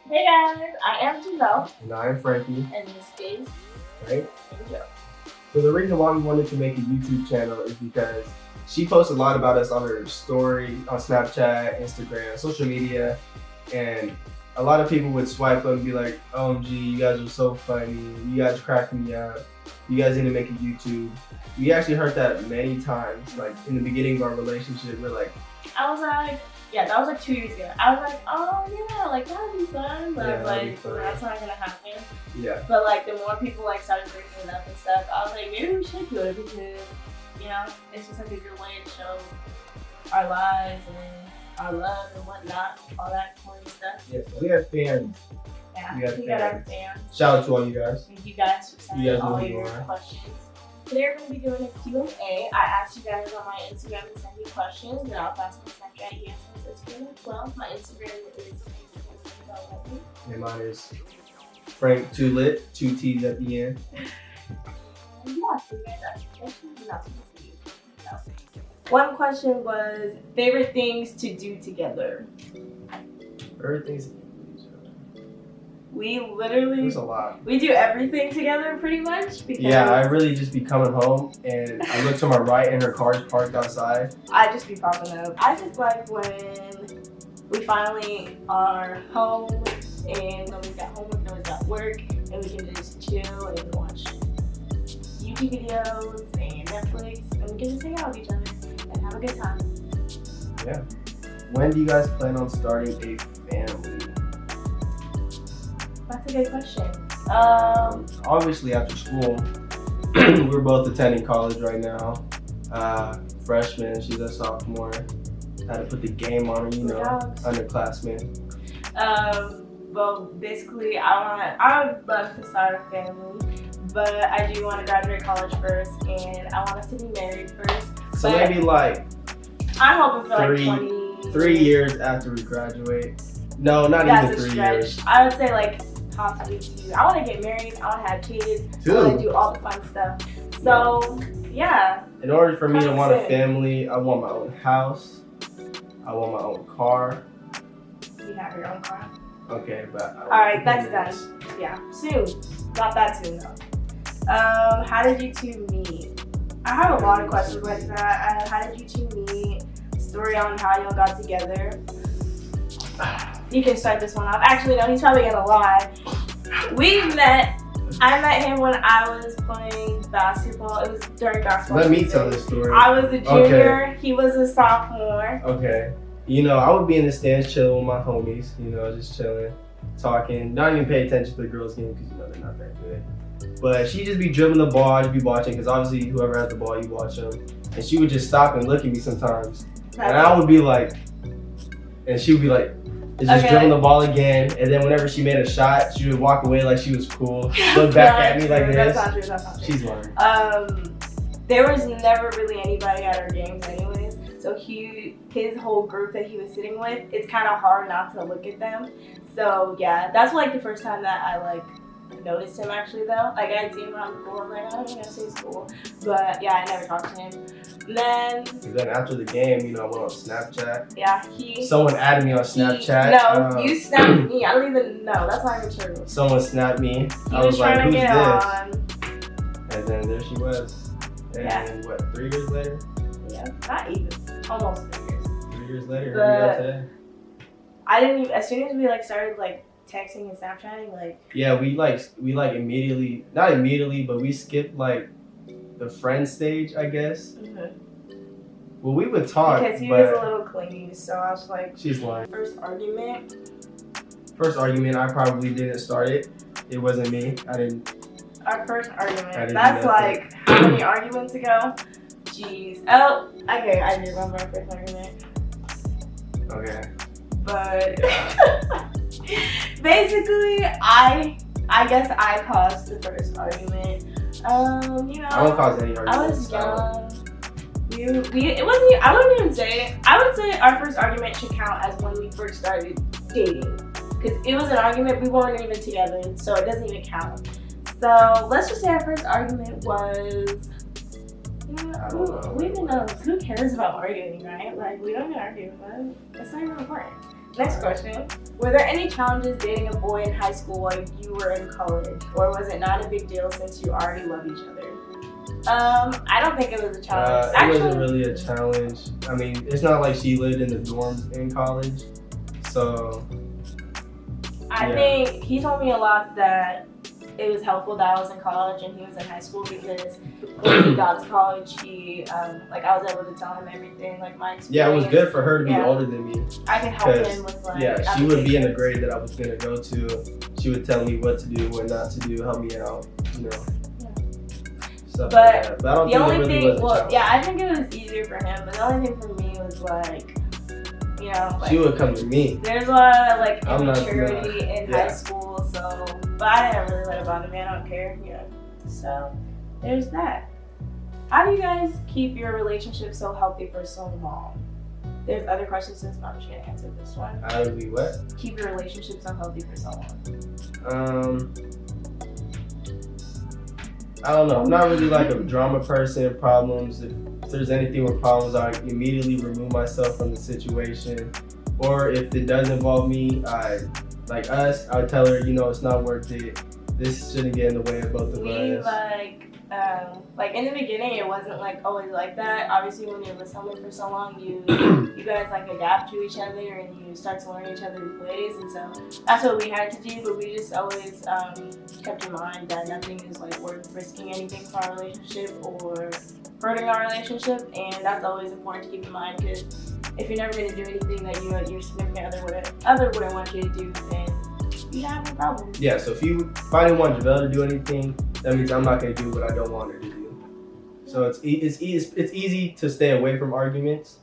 Hey guys, I am Jovelle, And I am Frankie. and this is Frank&Jo. Jo. So the reason why we wanted to make a YouTube channel is because she posts a lot about us on her story, on Snapchat, Instagram, social media, and a lot of people would swipe up and be like, OMG, you guys are so funny, you guys crack me up, you guys need to make a YouTube. We actually heard that many times, like in the beginning of our relationship, we're like, I was like, that was like 2 years ago. I was like, oh yeah, like that'd be fun, but I was like, that's not gonna happen. Yeah. But like the more people like started bringing it up and stuff, I was like, maybe we should do it because, you know, it's just like a good way to show our lives and our love and whatnot, all that corny stuff. Yeah, so we have fans. Yeah, we got our fans. Shout out to all you guys. Thank you guys for sending guys all know your who you are. questions. Today we're going to be doing a Q&A. I asked you guys on my Instagram to send me questions, and I'll pass my Snapchat yes and Instagram as well. My Instagram is And mine is Frank Too Lit, 2 T's at the end. so you guys asked me questions, and that's what you do. One question was favorite things to do together. Everything's We literally there's a lot. we do everything together pretty much because Yeah, I really just be coming home and I look to my right and her car's parked outside. I just be popping up. I just like when we finally are home and nobody's got homework, nobody's got work, and we can just chill and watch YouTube videos and Netflix, and we can just hang out with each other and have a good time. Yeah. When do you guys plan on starting a family? That's a good question. Obviously after school. We're both attending college right now. Freshman, she's a sophomore. Had to put the game on her, you know, underclassmen. Well, basically, I would love to start a family, but I do want to graduate college first, and I want us to be married first. So But maybe like I'm hoping for like 3 years after we graduate. No, not That's even a 3 stretch. years. I would say like possibly 2. I want to get married. I want to have kids. I want to do all the fun stuff. So yeah. In order for me to want a Soon. family, I want my own house. I want my own car. You have your own car. Okay, but All right, that's done. Yeah, soon. Not that soon though. How did you two meet? I have a lot of questions like that. How did you two meet? Story on how y'all got together. You can start this one off. Actually, no, he's probably gonna lie. I met him when I was playing basketball. It was during basketball Let me season. tell this story. I was a junior. He was a sophomore. Okay. You know, I would be in the stands chilling with my homies, you know, just chilling, talking, not even pay attention to the girls' game because, you know, they're not that good. But she'd just be dribbling the ball, I'd be watching, because obviously whoever has the ball, you watch them. And she would just stop and look at me sometimes. And I would be like, and she would be like, just dribbling the ball again. And then whenever she made a shot, she would walk away like she was cool, look back at me like this. That's not true, that's not true. She's lying. There was never really anybody at our games anyways. So his whole group that he was sitting with, it's kind of hard not to look at them. So yeah, that's like the first time that I like noticed him actually though. Like I'd see him around the pool, I'm like, oh, I'm gonna see school. But yeah, I never talked to him. Then after the game, you know, I went on Snapchat. Yeah, Someone added me on Snapchat. You snapped me. I don't even know. That's not even true. Someone snapped me. I was like, who's this? And then there she was. And what, 3 years later? Yeah, not even. Almost 3 years. 3 years later, here we are today. I didn't even, as soon as we like started like texting and Snapchatting, like. Yeah, we immediately, not immediately, but we skipped like the friend stage, I guess. Mm-hmm. Well, we would talk, because he was a little clingy, so I was like. She's lying. First argument, I probably didn't start it. It wasn't me. I didn't. Our first argument. That's like how many arguments ago? Jeez. Oh, okay. I do remember our first argument. Okay. But basically, I guess I caused the first argument. You know. I don't cause any arguments. I was young. It wasn't. I wouldn't even say. I would say our first argument should count as when we first started dating, because it was an argument. We weren't even together, so it doesn't even count. So let's just say our first argument was. Who even knows? Who cares about arguing, right? Like we don't even argue, but it's not even important. Next question. Were there any challenges dating a boy in high school while you were in college? Or was it not a big deal since you already love each other? I don't think it was a challenge. It wasn't really a challenge. I mean, it's not like she lived in the dorms in college. So, I think he told me a lot that it was helpful that I was in college and he was in high school, because when he got to college, he, like, I was able to tell him everything, like, my experience. Yeah, it was good for her to be older than me. I could help him with, like, yeah, she would be in the grade that I was going to go to. She would tell me what to do, what not to do, help me out, you know. But I don't the only think it really thing, was a well, challenge. yeah, I think it was easier for him, but the only thing for me was, like, you know, like, she would come to me. There's a lot of, like, I'm immaturity in high school, so, but I didn't really let it bother me. I don't care, you know. So, there's that. How do you guys keep your relationship so healthy for so long? There's other questions, so I'm just gonna answer this one. How do we what? Keep your relationship so healthy for so long. I don't know. I'm not really like a drama person. Problems. If there's anything with problems, I immediately remove myself from the situation. Or if it does involve me, I would tell her, you know, it's not worth it. This shouldn't get in the way of both of us. Like in the beginning, it wasn't like always like that. Obviously, when you're with someone for so long, you guys like adapt to each other and you start to learn each other's ways, and so that's what we had to do. But we just always kept in mind that nothing is like worth risking anything for our relationship or hurting our relationship, and that's always important to keep in mind, because if you're never going to do anything that your significant other wouldn't want you to do, then you have a problem. Yeah, so if I didn't want Jovelle to do anything, that means I'm not going to do what I don't want her to do. So it's easy to stay away from arguments.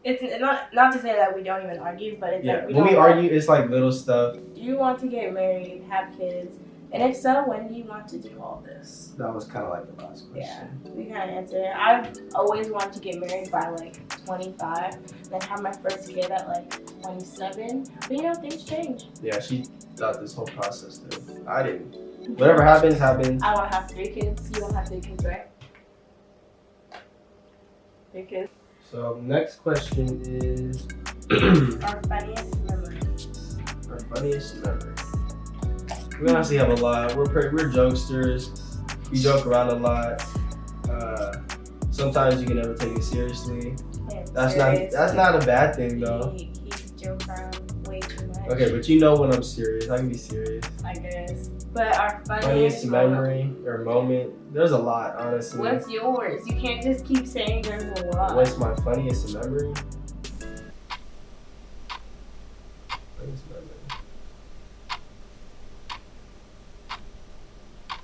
It's not to say that we don't even argue, but it's like when we argue, it's like little stuff. Do you want to get married, have kids? And if so, when do you want to do all this? That was kind of like the last question. Yeah, we kind of answered it. I've always wanted to get married by like 25, then have my first kid at like 27. But you know, things change. Yeah, she thought this whole process through. I didn't. Whatever happens, happens. I want to have 3 kids. You don't have 3 kids, right? 3 kids. So next question is Our funniest memory. Our funniest memory. We honestly have a lot. We're jokesters. We joke around a lot. Sometimes you can never take it seriously. That's not a bad thing though. He jokes around way too much. Okay, but you know when I'm serious. I can be serious. I guess. But our funniest memory or moment. There's a lot, honestly. What's yours? You can't just keep saying there's a lot. What's my funniest memory? Funniest memory.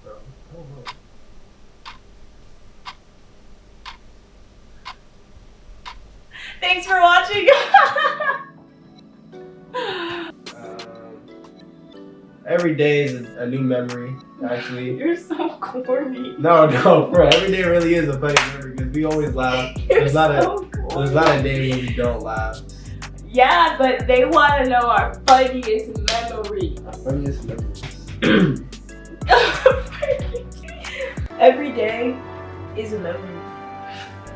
Bro, I don't know. Thanks for watching. Every day is a new memory, actually. You're so corny. No, bro. Every day really is a funny memory because we always laugh. There's not a day when we don't laugh. Yeah, but they want to know our funniest memory. Our funniest memory. Every day is a memory.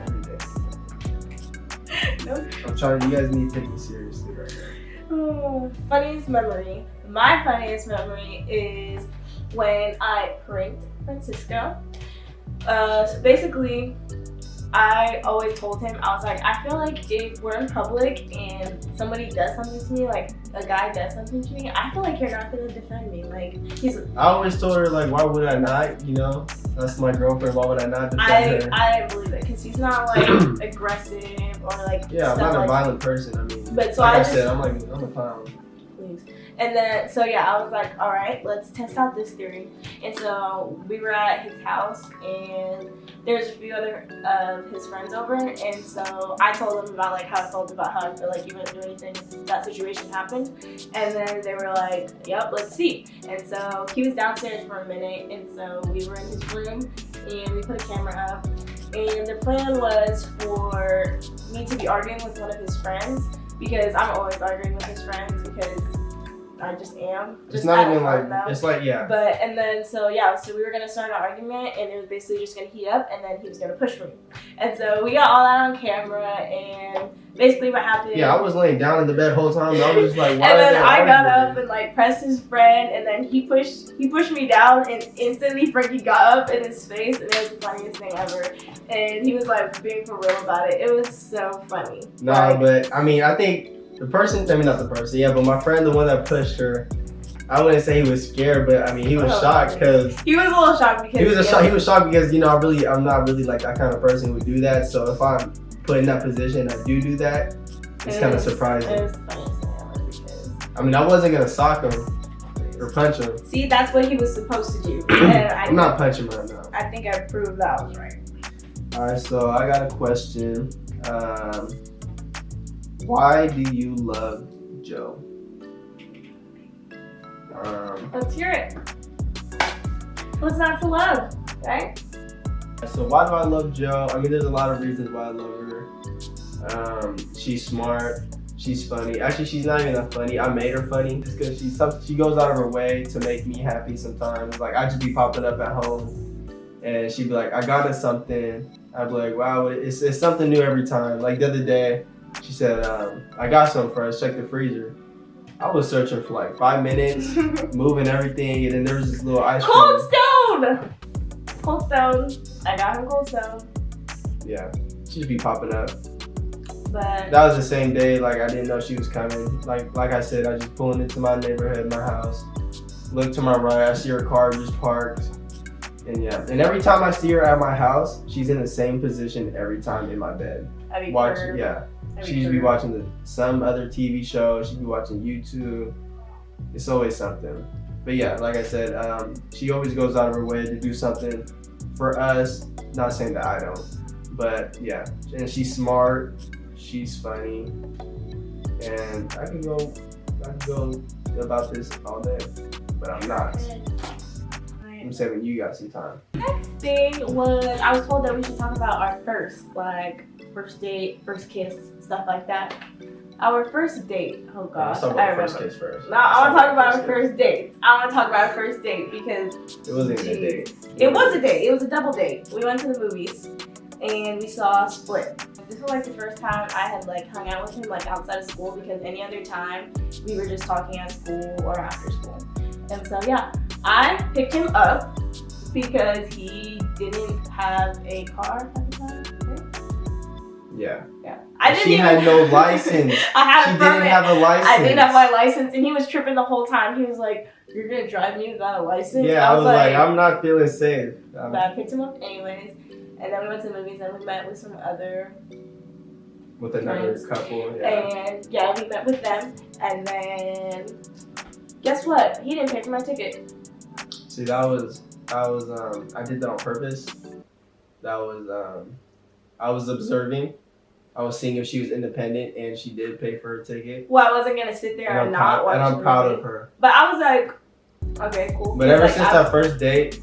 Every day. No. I'm trying. You guys need to take me seriously right now. Oh, funniest memory. My funniest memory is when I pranked Francisco. So basically, I always told him, I was like, I feel like if we're in public and somebody does something to me, like a guy does something to me, I feel like you're not gonna defend me. Like I always told her, like, why would I not? You know, that's my girlfriend. Why would I not defend her? I didn't believe it because he's not like aggressive or like. Yeah, I'm not a violent person. I mean, but so like I said, I'm a clown. Please. And then, so yeah, I was like, all right, let's test out this theory. And so we were at his house, and there's a few other of his friends over. And so I told them about like how I felt about how I feel like you wouldn't do anything if that situation happened. And then they were like, yep, let's see. And so he was downstairs for a minute, and so we were in his room, and we put a camera up. And the plan was for me to be arguing with one of his friends, because I'm always arguing with his friends because I I just am. It's Just not out of even fun, like, though. it's like, yeah. But, and then, so we were gonna start an argument, and it was basically just gonna heat up, and then he was gonna push me. And so we got all that on camera, and basically what happened. Yeah, I was laying down in the bed the whole time. I was just like, why? And then I got up and like pressed his friend, and then he pushed me down, and instantly Frankie got up in his face, and it was the funniest thing ever. And he was like being for real about it. It was so funny. Nah, but I mean, I think not the person, yeah, but my friend, the one that pushed her, I wouldn't say he was scared, but I mean, he was shocked because he was a little shocked because he was shocked because I'm not really like that kind of person who would do that. So if I'm put in that position, I do that. It's kind of surprising. It was the funniest thing ever because I mean, I wasn't gonna sock him or punch him. See, that's what he was supposed to do. And I'm not punching right now. I think I proved that I was right. All right, so I got a question. Why do you love Joe? Let's hear it. What's not to love, right? So why do I love Joe? I mean, there's a lot of reasons why I love her. She's smart. She's funny. Actually, she's not even that funny. I made her funny just because she goes out of her way to make me happy sometimes. Like, I just be popping up at home, and she'd be like, I got us something. I'd be like, wow, it's something new every time. Like the other day, she said, I got something for us. Check the freezer. I was searching for like 5 minutes, moving everything, and then there was this little ice cream. Cold Stone! Cold Stone. I got him Cold Stone. Yeah, she'd be popping up. But that was the same day, like I didn't know she was coming. Like I said, I just pulling into my neighborhood, my house. Look to my right, I see her car just parked. And yeah, and every time I see her at my house, she's in the same position every time in my bed. Watching, yeah. She'd be watching some other TV show. She'd be watching YouTube. It's always something. But yeah, like I said, she always goes out of her way to do something for us. Not saying that I don't, but yeah. And she's smart. She's funny. And I can go about this all day, but I'm not. I'm saving you guys some time. Next thing was, I was told that we should talk about our first date, first kiss, stuff like that. Our first date. Oh gosh, let's talk about our first kiss first. No, I want to talk about our first date. I want to talk about our first date because it wasn't even a date. It was a date. It was a double date. We went to the movies and we saw Split. This was like the first time I had like hung out with him like outside of school, because any other time we were just talking at school or after school. And so yeah, I picked him up because he didn't have a car at the time, right? Yeah. She had no license. I had She didn't have a license. I didn't have my license, and he was tripping the whole time. He was like, "You're gonna drive me without a license?" Yeah, I was like, I'm not feeling safe. But I picked him up anyways, and then we went to the movies, and we met with some other another couple. Yeah. And yeah, we met with them, and then guess what? He didn't pay for my ticket. See, I did that on purpose. I was observing. I was seeing if she was independent, and she did pay for her ticket. Well, I wasn't gonna sit there and not watch. And I'm proud of her. But I was like, okay, cool. But ever since that first date,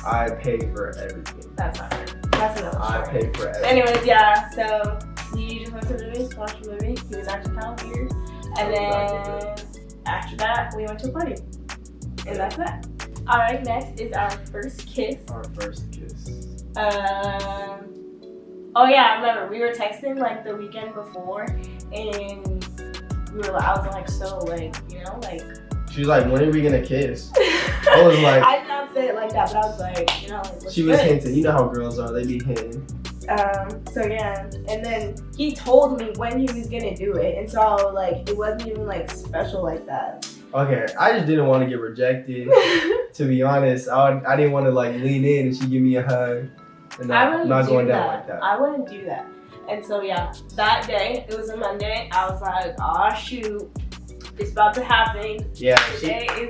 I paid for everything. That's not good. That's another story. I paid for everything. Anyways, yeah. So we just went to the movies, watched the movie. He was actually kind of weird, and then after that, we went to a party, and that's that. All right, next is our first kiss. Our first kiss. Oh yeah, I remember we were texting like the weekend before, and I was like so like, you know, like. She was like, "When are we gonna kiss?" I was like, I did not say it like that, but I was like, you know, like, she was hinting. You know how girls are; they be hinting. So yeah, and then he told me when he was gonna do it, and so like it wasn't even like special like that. Okay, I just didn't want to get rejected. To be honest, I didn't want to like lean in and she give me a hug. And I not going that. down like that. I wouldn't do that. And so yeah, that day, it was a Monday, I was like, oh shoot, it's about to happen. Yeah,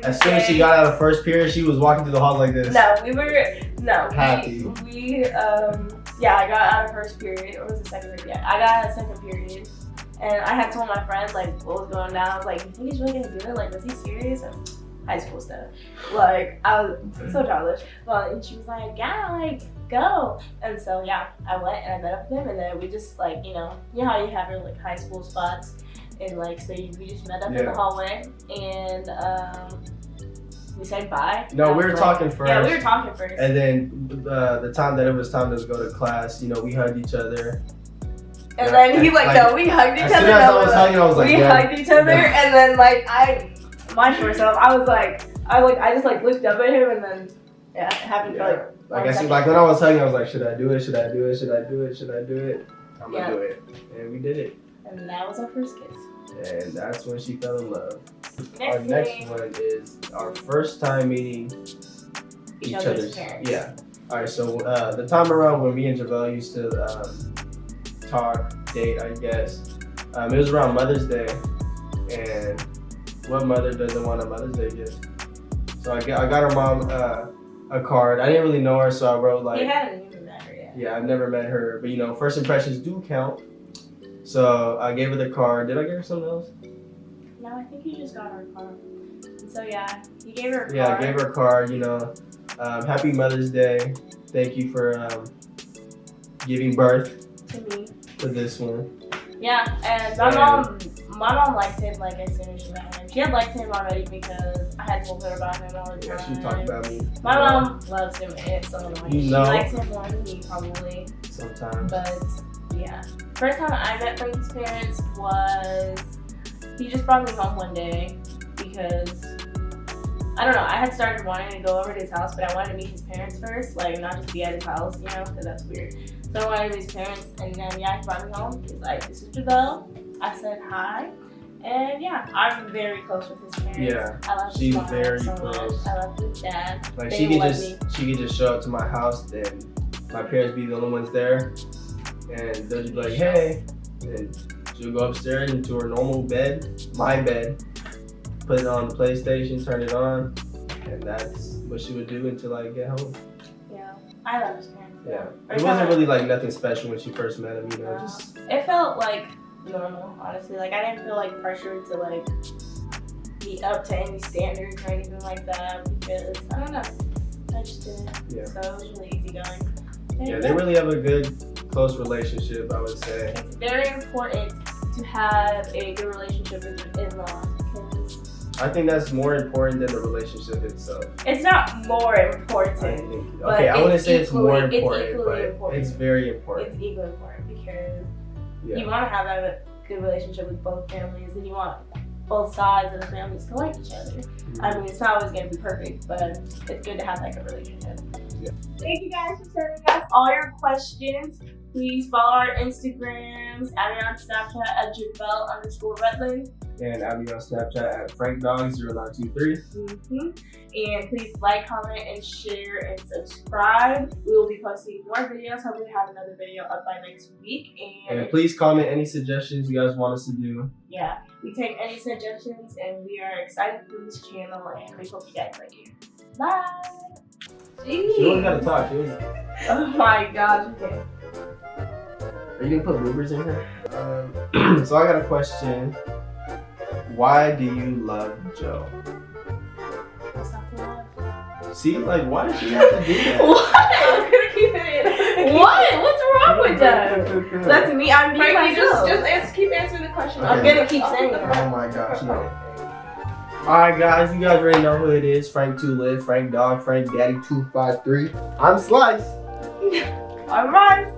as soon as she got out of first period, she was walking through the hall like this. Happy. Yeah, I got out of first period, or was it second period? Yeah, I got out of second period. And I had told my friend like what was going down. I was like, you think he's really gonna do it? Like, was he serious? And high school stuff. Like, I was so childish. Well, and she was like, yeah, like, go. And so yeah, I went and I met up with him, and then we just like, you know how you have your like high school spots. And like, so we just met up in the hallway, and we said bye. No, we were talking first. Yeah, we were talking first. And then the time that it was time to go to class, you know, we hugged each other. And then he no, we hugged each other. As soon as I was hugging, I was like, we hugged each other, and then like my short self, I just like looked up at him, and then it happened for like I said, like when I was hugging, I was like, should I do it? Should I do it? Should I do it? Should I do it? I'm gonna do it, and we did it. And that was our first kiss. And that's when she fell in love. Our next one is our first time meeting each other's parents. Yeah. All right. So the time around when me and Jovelle used to talk, date, I guess. It was around Mother's Day, and what mother doesn't want a Mother's Day gift? So I got her mom a card. I didn't really know her, so I wrote like. You haven't even met her yet. Yeah, I've never met her, but you know, first impressions do count. So I gave her the card. Did I get her something else? No, I think you just got her a card. And so yeah, you gave her a card. Yeah, I gave her a card. You know, happy Mother's Day. Thank you for giving birth to me. To this one. Yeah, and my mom liked him like as soon as she met him. She had liked him already because I had told her about him all the time. Yeah, she talked about me. My mom loves him, and it's so annoying. She likes him more than me probably. Sometimes. But yeah, first time I met Frankie's parents was he just brought me home one day because I don't know. I had started wanting to go over to his house, but I wanted to meet his parents first, like not just be at his house, you know, because that's weird. So I wanted to meet his parents, and then he brought me home. He's like, "This is Jovelle." I said hi, and yeah, I'm very close with his parents. Yeah, I love she's his mom very so close. much. I love his dad. Like she could just show up to my house, and my parents be the only ones there, and they'll just be like, "Hey," and she'll go upstairs into her normal bed, my bed, put it on the PlayStation, turn it on, and that's what she would do until I get home. Yeah, I love his parents. Yeah, it wasn't really like nothing special when she first met him, you know. Just it felt like normal, honestly. Like I didn't feel like pressured to like be up to any standards or anything like that because I don't know, I just didn't. Yeah. So it was really easygoing. Yeah, they really have a good, close relationship, I would say. It's very important to have a good relationship with your in-laws because I think that's more important than the relationship itself. It's not more important. I wouldn't say it's more important, but important. It's very important. It's equally important because you want to have a good relationship with both families, and you want both sides of the families to like each other. Mm-hmm. I mean, it's not always going to be perfect, but it's good to have like a relationship. Yeah. Thank you guys for sending us all your questions. Please follow our Instagrams, add me on Snapchat at Jovelle_Rutland. And add me on Snapchat at FrankDog0923. And please like, comment, and share, and subscribe. We will be posting more videos. Hopefully have another video up by next week. And please comment any suggestions you guys want us to do. Yeah, we take any suggestions, and we are excited for this channel, and we hope you guys like it. Bye! Jeez. She only gotta talk. Oh my gosh, okay. Are you gonna put bloopers in here? So I got a question. Why do you love Joe? What's not to love? See, like, why does she have to do that? What? I'm gonna keep it in. What? What's wrong with that? That's me. I'm being myself. Just keep answering the question. Okay. I'm gonna keep saying it. Oh my gosh, no. Alright guys, you guys already know who it is. Frank2Live, Frank Dog, Frank Daddy 253. I'm Slice. Alright.